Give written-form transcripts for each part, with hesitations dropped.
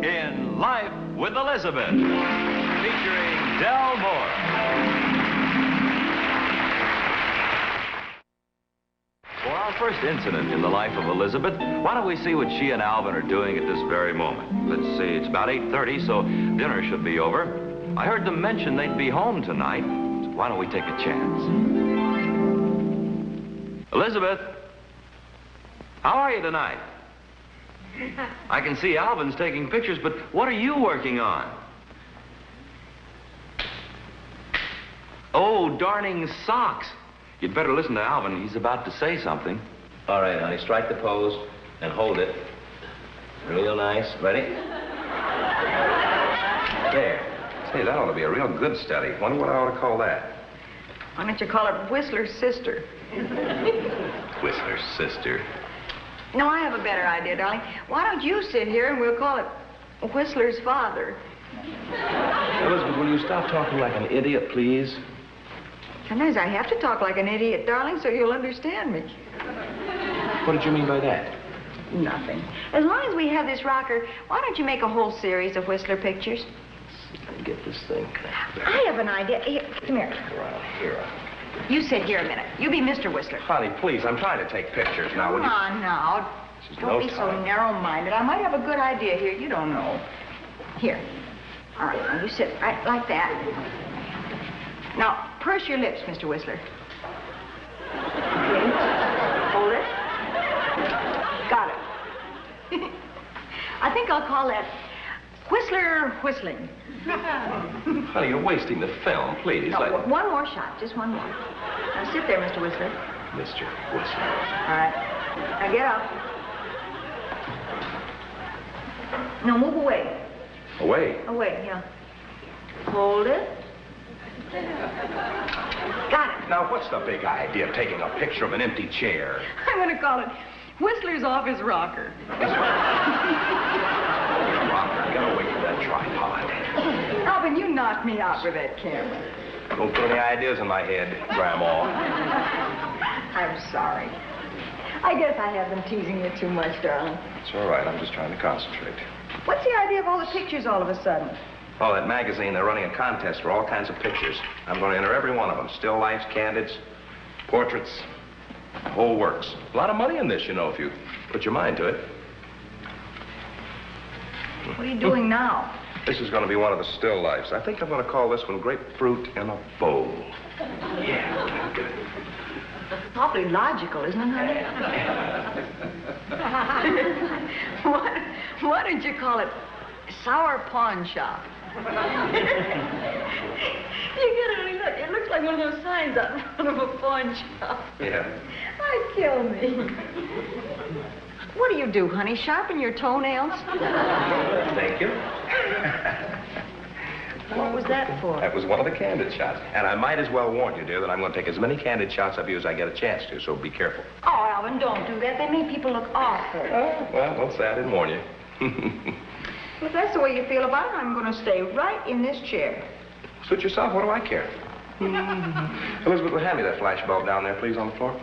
in Life with Elizabeth, featuring Del Moore. For our first incident in the life of Elizabeth, why don't we see what she and Alvin are doing at this very moment? Let's see, it's about 8:30, so dinner should be over. I heard them mention they'd be home tonight, so why don't we take a chance? Elizabeth, how are you tonight? I can see Alvin's taking pictures, but what are you working on? Oh, darning socks. You'd better listen to Alvin. He's about to say something. All right, honey, strike the pose and hold it. Real nice. Ready? There. Say, that ought to be a real good study. Wonder what I ought to call that. Why don't you call it Whistler's sister? Whistler's sister. No, I have a better idea, darling. Why don't you sit here and we'll call it Whistler's father? Elizabeth, will you stop talking like an idiot, please? Sometimes I have to talk like an idiot, darling, so you'll understand me. What did you mean by that? Nothing. As long as we have this rocker, why don't you make a whole series of Whistler pictures? Let me get this thing connected. I have an idea. Here, come here. Around here. You sit here a minute. You be Mr. Whistler. Honey, please, I'm trying to take pictures now. Come on now. Don't be so narrow-minded. I might have a good idea here. You don't know. Here. All right, now you sit right like that. Now, purse your lips, Mr. Whistler. Okay. Hold it. Got it. I think I'll call that Whistler whistling. Honey, you're wasting the film, please. No, one more shot, just one more. Now sit there, Mr. Whistler. Mr. Whistler. All right. Now get up. No, move away. Away? Away, yeah. Hold it. Got it. Now, what's the big idea of taking a picture of an empty chair? I'm going to call it Whistler's office rocker. Rocker, get away from that tripod. Alvin, you knocked me out with that camera. Don't put any ideas in my head, Grandma. I'm sorry. I guess I have been teasing you too much, darling. It's all right. I'm just trying to concentrate. What's the idea of all the pictures all of a sudden? Oh, that magazine, they're running a contest for all kinds of pictures. I'm going to enter every one of them. Still lifes, candids, portraits, whole works. A lot of money in this, you know, if you put your mind to it. What are you doing now? This is going to be one of the still lifes. I think I'm going to call this one Grapefruit in a Bowl. Yeah, good. Awfully logical, isn't it, honey? Why don't you call it Sour Pawn Shop? You get it, honey, look. It looks like one of those signs out in front of a pawn shop. Yeah. I'd kill me. What do you do, honey? Sharpen your toenails? Thank you. What was that for? That was one of the candid shots. And I might as well warn you, dear, that I'm going to take as many candid shots of you as I get a chance to, so be careful. Oh, Alvin, don't do that. They make people look awful. Oh, well, don't say I didn't warn you. If that's the way you feel about it, I'm going to stay right in this chair. Suit yourself. What do I care? Elizabeth, will hand me that flash bulb down there, please, on the floor?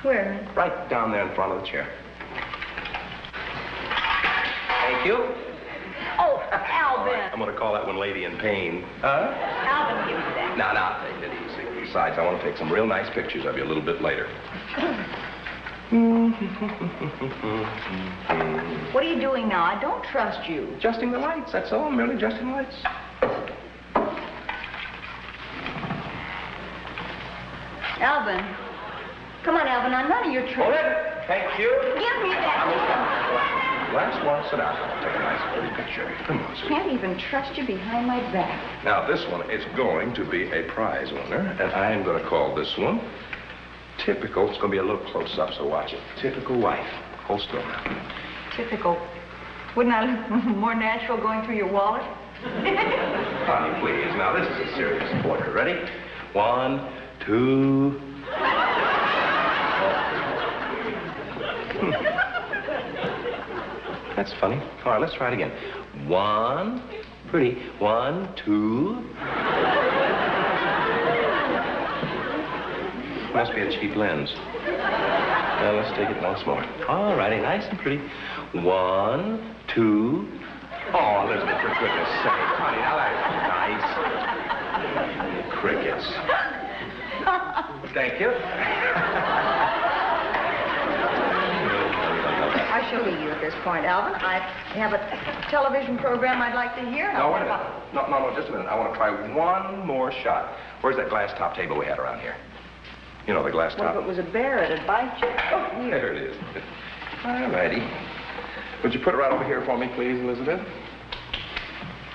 Where? Right down there in front of the chair. Thank you. Oh, Alvin. Right, I'm going to call that one Lady in Pain. Huh? Alvin, give me that. No, take it easy. Besides, I want to take some real nice pictures of you a little bit later. What are you doing now? I don't trust you. Adjusting the lights, that's all. Merely adjusting the lights. Alvin. Come on, Alvin. Now, none of your tricks. Hold it. Thank you. Give me that. Last one, sit down. I'll take a nice pretty picture. Come on, sweetie. Can't even trust you behind my back. Now, this one is going to be a prize winner, and I am going to call this one Typical. It's going to be a little close-up, so watch it. Typical wife. Hold still now. Typical. Wouldn't I look more natural going through your wallet? Honey, please. Now, this is a serious portrait. Ready? 1, 2... That's funny. All right, let's try it again. 1, pretty. 1, 2. Must be a cheap lens. Now, let's take it once more. All righty, nice and pretty. 1, 2. Oh, Elizabeth, for goodness sake. Honey, now that's nice. Crickets. Thank you. I shall leave you at this point, Alvin. I have a television program I'd like to hear. No, wait a minute. No, just a minute. I want to try one more shot. Where's that glass top table we had around here? You know, the glass top. Well, if it was a bear, it'd bite you. Oh, here. There it is. All righty. Would you put it right over here for me, please, Elizabeth?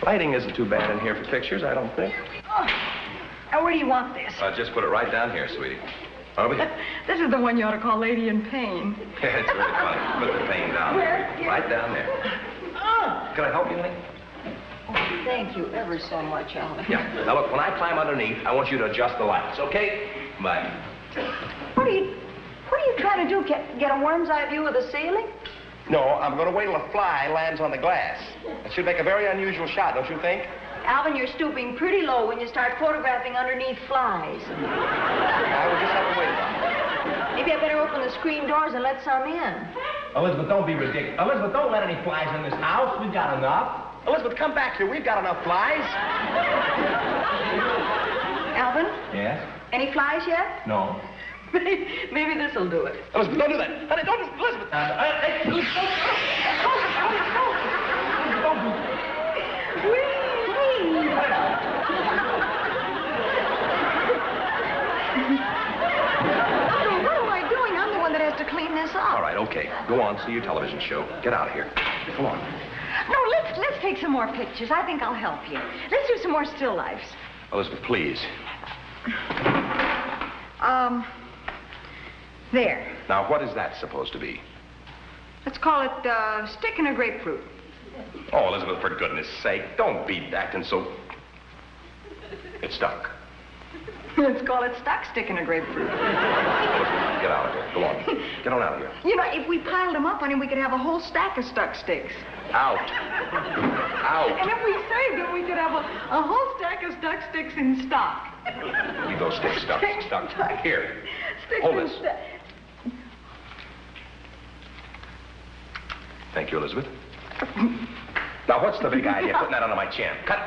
Lighting isn't too bad in here for pictures, I don't think. Oh. Now, where do you want this? Just put it right down here, sweetie. Over here. This is the one you ought to call Lady in Pain. Yeah, it's really funny. Put the pain down Where? there. Right down there. Oh. Can I help you, honey? Oh, thank you ever so much, Alvin. Yeah. Now, look, when I climb underneath, I want you to adjust the lights, okay? Bye. What are you trying to do? Get a worm's eye view of the ceiling? No, I'm going to wait till a fly lands on the glass. It should make a very unusual shot, don't you think? Alvin, you're stooping pretty low when you start photographing underneath flies. I will just have to wait a while. Maybe I better open the screen doors and let some in. Elizabeth, don't be ridiculous. Elizabeth, don't let any flies in this house. We've got enough. Elizabeth, come back here. We've got enough flies. Alvin? Yes? Any flies yet? No. Maybe this'll do it. Elizabeth, don't do that. Honey, don't do it. Elizabeth. What am I doing? I'm the one that has to clean this up. All right, okay. Go on, see your television show. Get out of here. Come on. No, let's take some more pictures. I think I'll help you. Let's do some more still lifes. Elizabeth, please. There. Now, what is that supposed to be? Let's call it stick in a grapefruit. Oh, Elizabeth, for goodness sake, don't be acting so... It's stuck. Let's call it stuck stick in a grapefruit. Elizabeth, get out of here. Go on. Get on out of here. You know, if we piled them up, honey, we could have a whole stack of stuck sticks. Out. Out. And if we saved them, we could have a whole stack of stuck sticks in stock. Leave those sticks stuck. Here. Sticks Hold in this. stock. Thank you, Elizabeth. Now, what's the big idea? Putting that under my chin. Cut.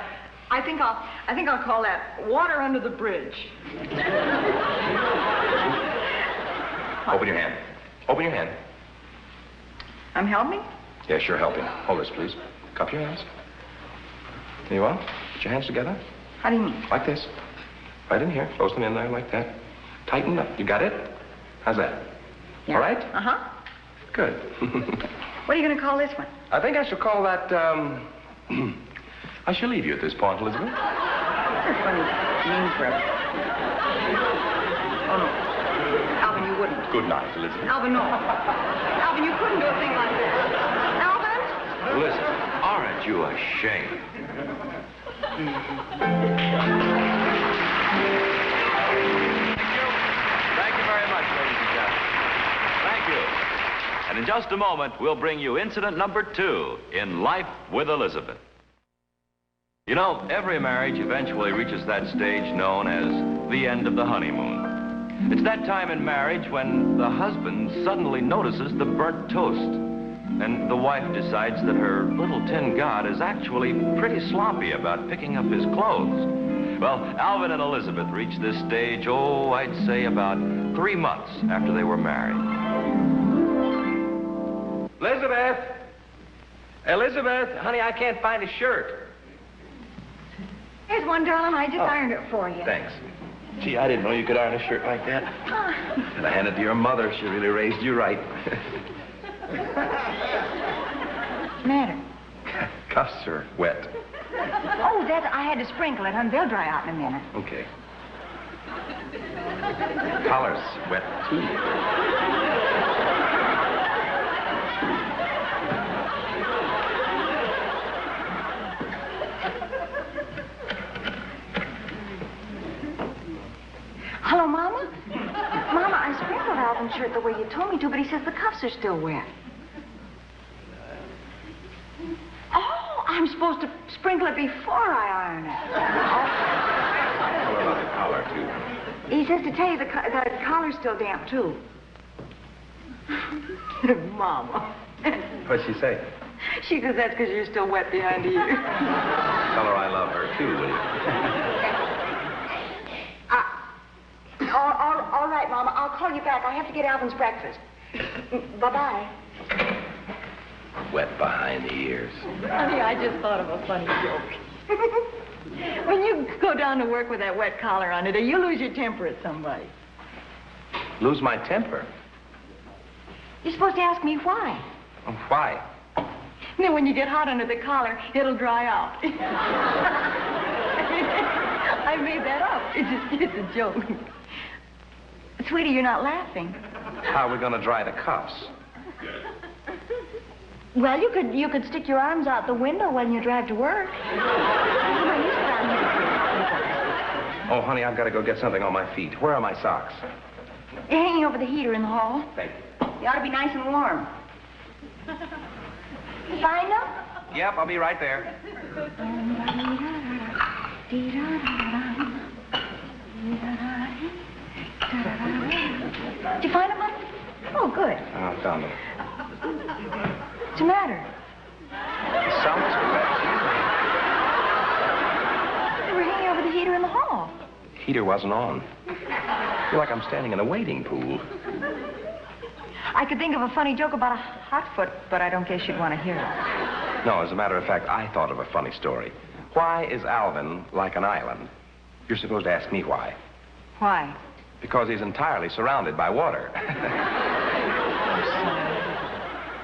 I think I'll call that water under the bridge. Open your hand. Open your hand. I'm helping? Yes, you're helping. Hold this, please. Cup your hands. There you are. Put your hands together. How do you mean? Like this. Right in here. Close them in there like that. Tighten up. You got it? How's that? Yeah. All right? Uh-huh. Good. What are you going to call this one? I think I shall call that, I shall leave you at this point, Elizabeth. That's a funny name for it. Oh, no. Alvin, you wouldn't. Good night, Elizabeth. Alvin, no. Alvin, you couldn't do a thing like this. Alvin? Elizabeth, aren't you ashamed? Thank you very much, ladies and gentlemen. Thank you. And in just a moment, we'll bring you incident number 2 in Life with Elizabeth. You know, every marriage eventually reaches that stage known as the end of the honeymoon. It's that time in marriage when the husband suddenly notices the burnt toast, and the wife decides that her little tin god is actually pretty sloppy about picking up his clothes. Well, Alvin and Elizabeth reached this stage, I'd say about 3 months after they were married. Elizabeth! Elizabeth! Honey, I can't find a shirt. Here's one, darling. I just ironed it for you. Thanks. Gee, I didn't know you could iron a shirt like that. And I handed it to your mother. She really raised you right. What's the matter? Cuffs are wet. Oh, I had to sprinkle it, honey. They'll dry out in a minute. Okay. Collar's wet, too. Hello, Mama? Mama, I sprinkled Alvin's shirt the way you told me to, but he says the cuffs are still wet. Oh, I'm supposed to sprinkle it before I iron it. What about the collar, too? He says to tell you the collar's still damp, too. Mama. What'd she say? She says that's because you're still wet behind the ears. Tell her I love her, too, will you? All right, Mama. I'll call you back. I have to get Alvin's breakfast. Bye-bye. Wet behind the ears. Honey, I just thought of a funny joke. When you go down to work with that wet collar on it, or you lose your temper at somebody. Lose my temper? You're supposed to ask me why. Why? And then when you get hot under the collar, it'll dry out. I made that up. It's a joke. Sweetie, you're not laughing. How are we going to dry the cuffs? Well, you could stick your arms out the window when you drive to work. Come on, you sit down here. Oh, honey, I've got to go get something on my feet. Where are my socks? They're hanging over the heater in the hall. Thank you. They ought to be nice and warm. Find them? Yep, I'll be right there. Did you find them, honey? Oh, good. I found them. What's the matter? The socks are wet. They were hanging over the heater in the hall. The heater wasn't on. I feel like I'm standing in a wading pool. I could think of a funny joke about a hot foot, but I don't guess you'd want to hear it. No, as a matter of fact, I thought of a funny story. Why is Alvin like an island? You're supposed to ask me why. Why? Because he's entirely surrounded by water.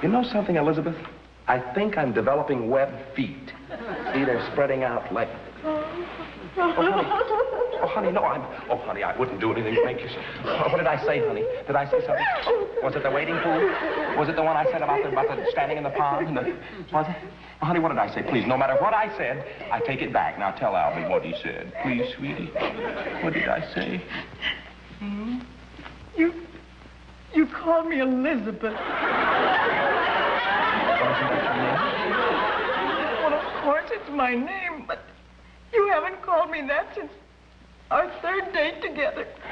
You know something, Elizabeth? I think I'm developing web feet. See, they're spreading out like... Oh, honey, no, Oh, honey, I wouldn't do anything to make you... What did I say, honey? Did I say something? Was it the wading pool? Was it the one I said about the standing in the pond? Was it? Oh, honey, what did I say? Please, no matter what I said, I take it back. Now tell Alvin what he said. Please, sweetie. What did I say? You called me Elizabeth. Wasn't that your name? Well, of course it's my name, but you haven't called me that since our third date together. Oh,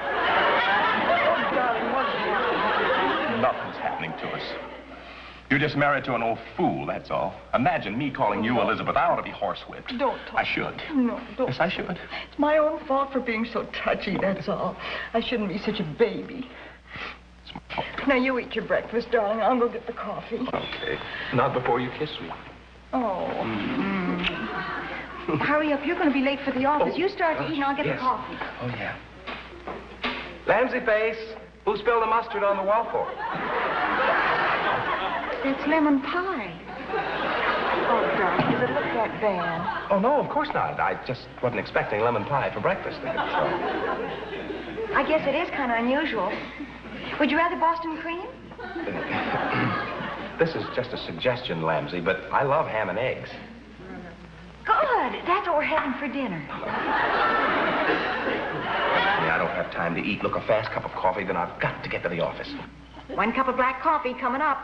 darling, what's happening? Nothing's happening to us. You're just married to an old fool, that's all. Imagine me calling you Elizabeth. I ought to be horsewhipped. Don't talk. I should. No, don't. Yes, I should. It's my own fault for being so touchy, that's all. I shouldn't be such a baby. It's my fault. Now, you eat your breakfast, darling. I'll go get the coffee. Okay. Not before you kiss me. Oh. Hurry up. You're going to be late for the office. You start to eat and I'll get the coffee. Oh, yeah. Lamsey face, who spilled the mustard on the waffle? It's lemon pie. Oh, darling, does it look that bad? Oh, no, of course not. I just wasn't expecting lemon pie for breakfast. So. I guess it is kind of unusual. Would you rather Boston cream? This is just a suggestion, Lamsey, but I love ham and eggs. Good. That's what we're having for dinner. I don't have time to eat. Look, a fast cup of coffee, then I've got to get to the office. 1 cup of black coffee coming up.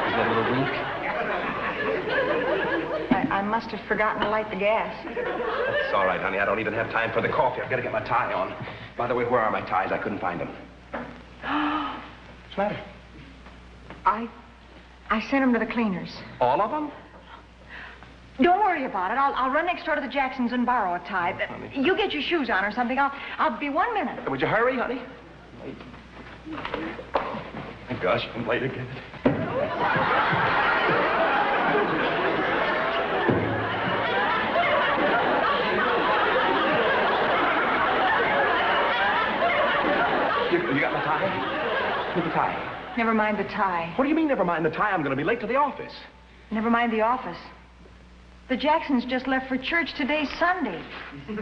Is that a little weak? I must have forgotten to light the gas. That's all right, honey. I don't even have time for the coffee. I've got to get my tie on. By the way, where are my ties? I couldn't find them. What's the matter? I sent them to the cleaners. All of them? Don't worry about it. I'll run next door to the Jacksons and borrow a tie. Honey. You get your shoes on or something. I'll be 1 minute. Would you hurry, honey? My gosh, I'm late again. You got my tie? Where's the tie? Never mind the tie. What do you mean, never mind the tie? I'm going to be late to the office. Never mind the office. The Jacksons just left for church. Today's Sunday. Thank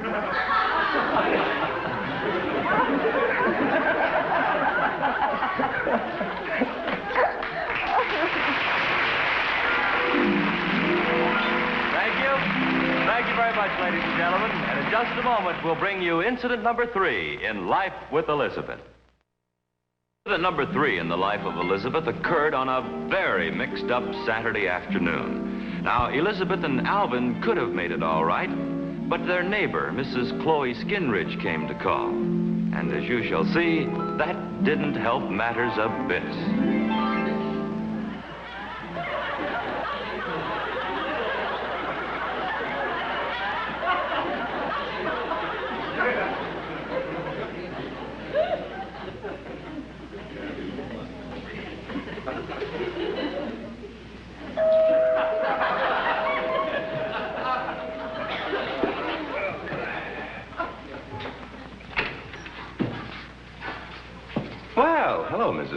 you very much, ladies and gentlemen. And in just a moment, we'll bring you incident number 3 in Life with Elizabeth. Incident number 3 in the life of Elizabeth occurred on a very mixed-up Saturday afternoon. Now, Elizabeth and Alvin could have made it all right, but their neighbor, Mrs. Chloe Skinridge, came to call. And as you shall see, that didn't help matters a bit.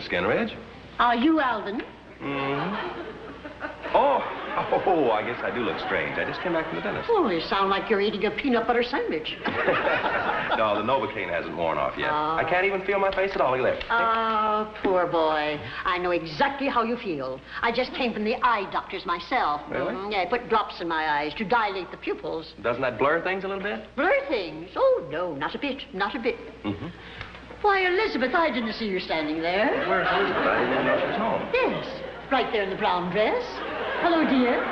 Skinridge. Are you Alvin? Oh, I guess I do look strange. I just came back from the dentist. Oh, you sound like you're eating a peanut butter sandwich. No, the Novocaine hasn't worn off yet. I can't even feel my face at all. Look at that. Oh, poor boy. I know exactly how you feel. I just came from the eye doctor's myself. Really? Yeah, I put drops in my eyes to dilate the pupils. Doesn't that blur things a little bit? Blur things? Oh, no, not a bit, not a bit. Why, Elizabeth, I didn't see you standing there. Where's Elizabeth? I didn't even know she was home. Yes, right there in the brown dress. Hello, dear.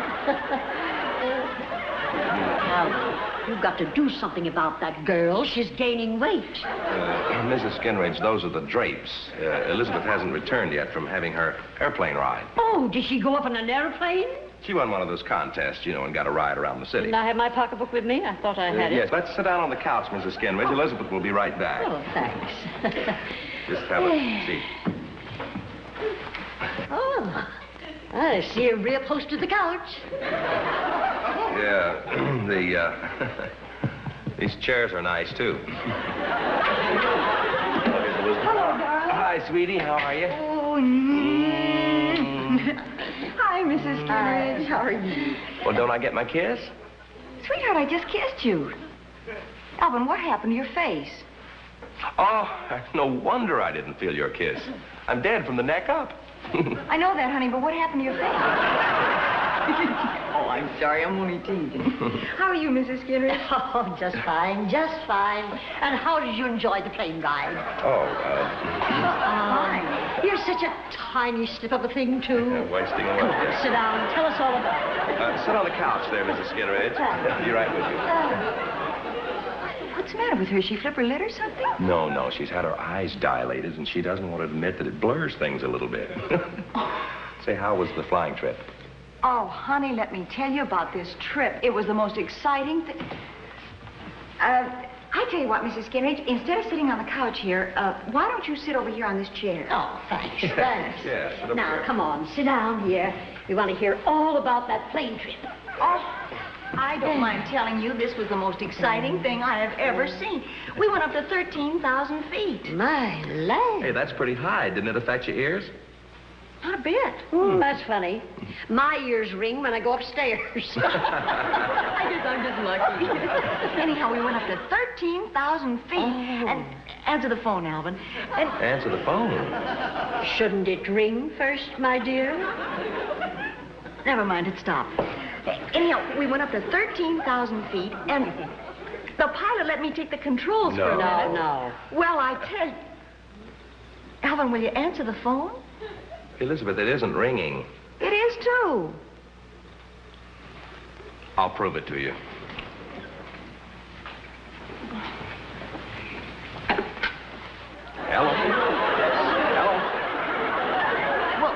Alvin, you've got to do something about that girl. She's gaining weight. Mrs. Skinridge, those are the drapes. Elizabeth hasn't returned yet from having her airplane ride. Oh, did she go up in an airplane? She won one of those contests, you know, and got a ride around the city. Didn't I have my pocketbook with me? I thought I had Yes, it. let's sit down on the couch, Mrs. Skinridge. Elizabeth will be right back. Oh, thanks. Just have a seat. Oh, I see a real close to the couch. Yeah, these chairs are nice, too. Hello, darling. Hi, sweetie. How are you? Oh, Hi, Mrs. Skinridge. How are you? Well, don't I get my kiss? Sweetheart, I just kissed you. Alvin, what happened to your face? Oh, no wonder I didn't feel your kiss. I'm dead from the neck up. I know that, honey, but what happened to your face? Oh, I'm sorry. I'm only teasing. How are you, Mrs. Skinridge? Oh, just fine, just fine. And how did you enjoy the plane ride? Fine. You're such a tiny slip of a thing, too. Wasting away. Come on, sit down. Tell us all about it. Sit on the couch there, Mrs. Skinridge. I'll be right with you. What's the matter with her? She flip her lid or something? No, she's had her eyes dilated, and she doesn't want to admit that it blurs things a little bit. Say, how was the flying trip? Oh, honey, let me tell you about this trip. It was the most exciting thing. I tell you what, Mrs. Skinridge, instead of sitting on the couch here, why don't you sit over here on this chair? Oh, thanks, thanks. Yeah, sit up Now, here. come on, sit down here. We want to hear all about that plane trip. Oh, I don't mind telling you this was the most exciting thing I have ever seen. We went up to 13,000 feet. My land. Hey, that's pretty high. Didn't it affect your ears? Not a bit. That's funny. My ears ring when I go upstairs. I guess I'm just lucky. Anyhow, we went up to 13,000 feet. And answer the phone, Alvin. And Answer the phone. Shouldn't it ring first, my dear? never mind, it stopped. Anyhow, we went up to 13,000 feet, and the pilot let me take the controls for a minute. No. Well, I tell you. Alvin, will you answer the phone? Elizabeth, it isn't ringing. It is, too. I'll prove it to you. Hello? Hello?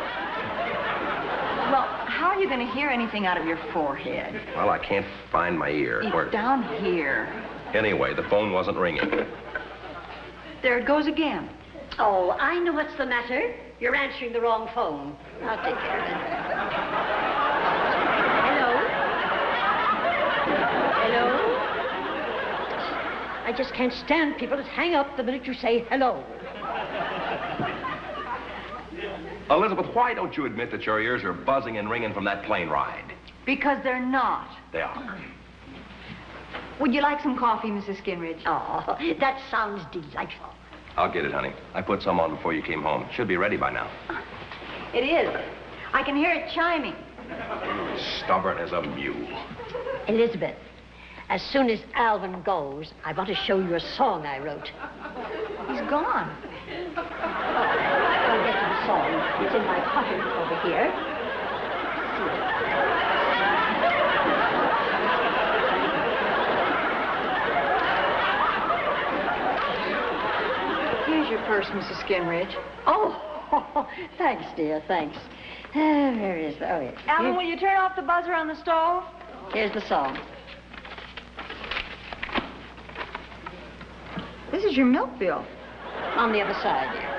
Well, how are you going to hear anything out of your forehead? Well, I can't find my ear. It's down here. Anyway, the phone wasn't ringing. There it goes again. Oh, I know what's the matter. You're answering the wrong phone. I'll take care of it. Hello? Hello? I just can't stand people that hang up the minute you say hello. Elizabeth, why don't you admit that your ears are buzzing and ringing from that plane ride? Because they're not. They are. Would you like some coffee, Mrs. Skinridge? Oh, that sounds delightful. I'll get it, honey. I put some on before you came home. Should be ready by now. It is. I can hear it chiming. Stubborn as a mule. Elizabeth, as soon as Alvin goes, I want to show you a song I wrote. He's gone. I'll get to the song. It's in my pocket over here. Here's your purse, Mrs. Skinridge. Oh, thanks, dear, thanks. Where is the... Oh, yes. Alvin, will you turn off the buzzer on the stove? Here's the song. This is your milk bill. On the other side, dear.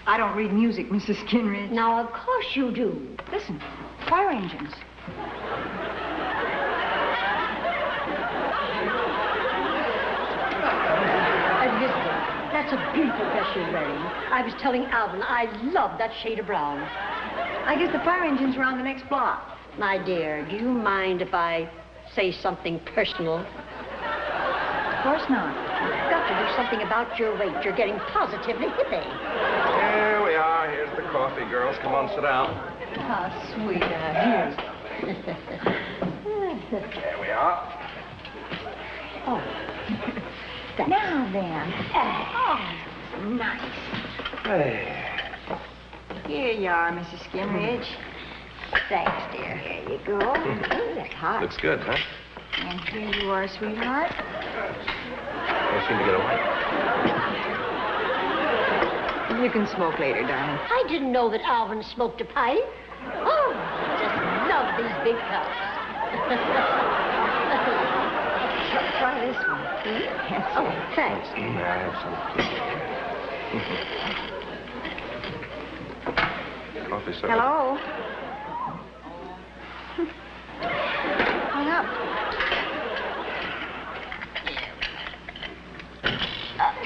I don't read music, Mrs. Skinridge. Now, of course you do. Listen, fire engines. Elizabeth, That's a beautiful dress you're wearing. I was telling Alvin I love that shade of brown. I guess the fire engine's around the next block. My dear, do you mind if I say something personal? Of course not. You've got to do something about your weight. You're getting positively hippie. Here we are. Here's the coffee, girls. Come on, sit down. How sweet. Here's. There we are. Oh. Thanks. Now then. Oh, nice. Hey. Here you are, Mrs. Skinridge. Thanks, dear. There you go. Ooh, that's hot. Looks good, huh? And here you are, sweetheart. Don't seem to get a light. You can smoke later, darling. I didn't know that Alvin smoked a pipe. Oh, I just love these big cups. Try this one. Hmm? Oh, thanks. I have some. Coffee, sir. Hello? Hung up.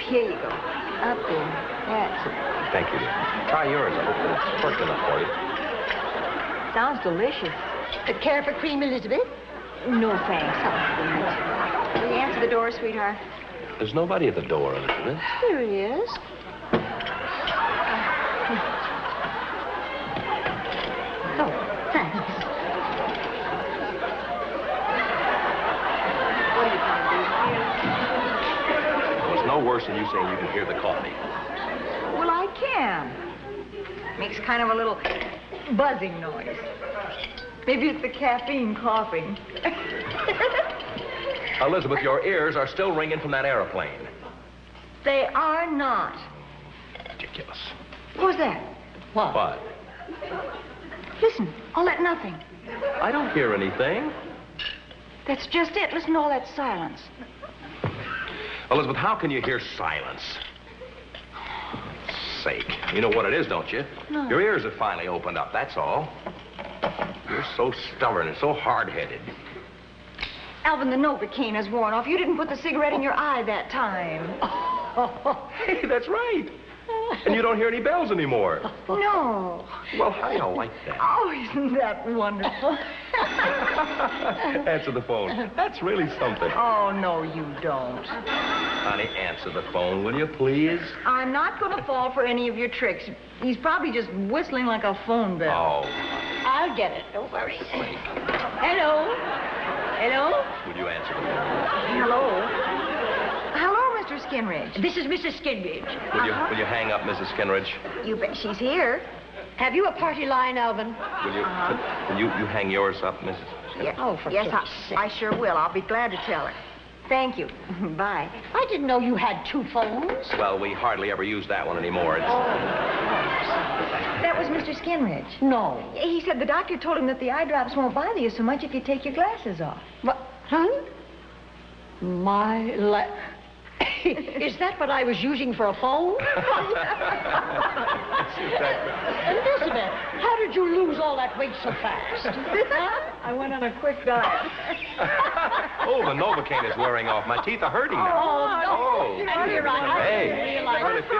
Here you go. Up there. That's it. Thank you, dear. Try yours. I hope that it's perked enough for you. Sounds delicious. Care for cream, Elizabeth? No, thanks. Will you answer the door, sweetheart? There's nobody at the door, Elizabeth. Here he is. Oh, thanks. What are you trying to Well, it's no worse than you saying you can hear the coffee. do? Well, I can. Makes kind of a little buzzing noise. Maybe it's the caffeine coughing. Elizabeth, your ears are still ringing from that airplane. They are not. Ridiculous. What was that? What? Listen, all that nothing. I don't hear anything. That's just it. Listen to all that silence. Elizabeth, how can you hear silence? Sake. You know what it is, don't you? No. Your ears have finally opened up, that's all. You're so stubborn and so hard-headed. Alvin, the Novocaine has worn off. You didn't put the cigarette in your eye that time. Hey, that's right. And you don't hear any bells anymore. No. Well, how do you like that? Oh, isn't that wonderful? Answer the phone. That's really something. Oh, no, you don't. Honey, answer the phone, will you, please? I'm not going to fall for any of your tricks. He's probably just whistling like a phone bell. Oh, I'll get it. Don't worry. Hello? Hello? would you answer the phone? Hello? Hello, Mr. Skinridge. This is Mrs. Skinridge. Will you hang up, Mrs. Skinridge? You bet she's here. Have you a party line, Alvin? Will you hang yours up, Mrs. Skinridge? Yeah. Oh, for yes, goodness sake. I sure will. I'll be glad to tell her. Thank you. Bye. I didn't know you had two phones. Well, we hardly ever use that one anymore. That was Mr. Skinridge. No. He said the doctor told him that the eye drops won't bother you so much if you take your glasses off. What? Huh? Is that what I was using for a phone? Elizabeth, how did you lose all that weight so fast? Huh? I went on a quick diet. Oh, the Novocaine is wearing off. My teeth are hurting now. Oh, no. And here I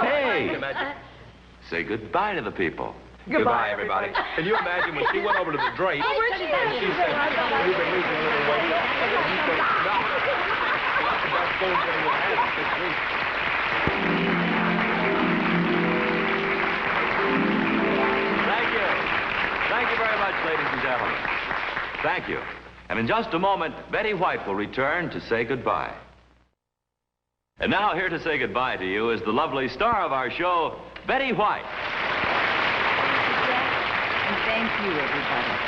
Hey. Say goodbye to the people. Goodbye, everybody. Can you imagine when she went over to the drape and she said, "We've been losing a little weight." And he said, "No. That's going to your head this week." Thank you. Thank you very much, ladies and gentlemen. Thank you. And in just a moment, Betty White will return to say goodbye. And now here to say goodbye to you is the lovely star of our show, Betty White. And thank you, everybody.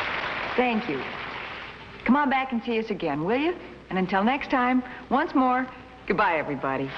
Thank you. Come on back and see us again, will you? And until next time, once more, goodbye, everybody.